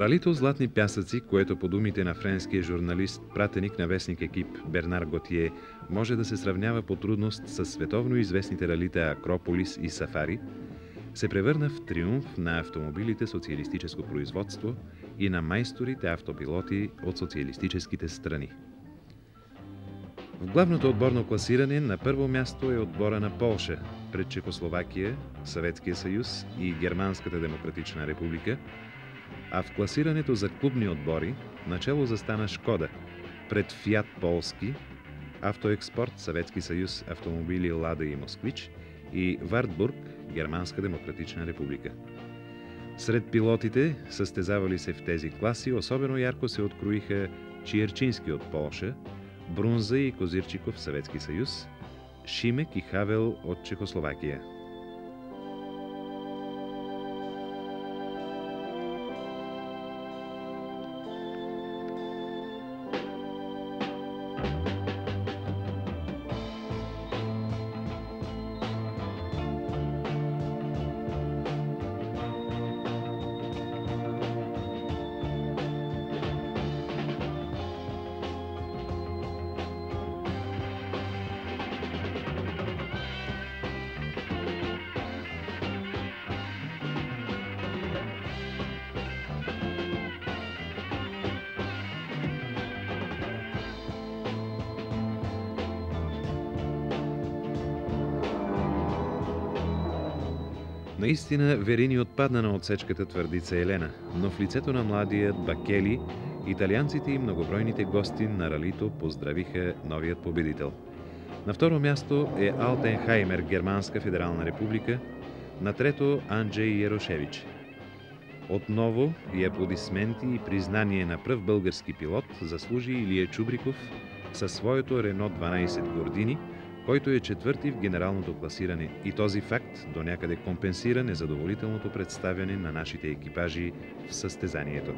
Ралито златни пясъци, което по думите на френския журналист, пратеник на вестник Екип Бернар Готие, може да се сравнява по трудност с световно известните ралита Акрополис и Сафари, се превърна в триумф на автомобилите социалистическо производство и на майсторите автопилоти от социалистическите страни. В главното отборно класиране на първо място е отбора на Полша пред Чехословакия, Съветския съюз и Германската демократична република, а в класирането за клубни отбори начело застана Шкода пред Фиат Полски, Автоекспорт, Съветски съюз, автомобили Лада и Москвич и Вартбург, Германска демократична република. Сред пилотите, състезавали се в тези класи, особено ярко се откроиха Чиерчински от Полша, Брунза и Козирчиков, Съветски съюз, Шимек и Хавел от Чехословакия. Наистина Верини отпадна на отсечката твърдица Елена, но в лицето на младият Бакели, италианците и многобройните гости на ралито поздравиха новият победител. На второ място е Алтенхаймер, Германска федерална република, на трето Анджей Ярошевич. Отново и аплодисменти и признание на пръв български пилот заслужи Илия Чубриков със своето Рено 12 Гордини, който е четвърти в генералното класиране, и този факт до някъде компенсира незадоволителното представяне на нашите екипажи в състезанието.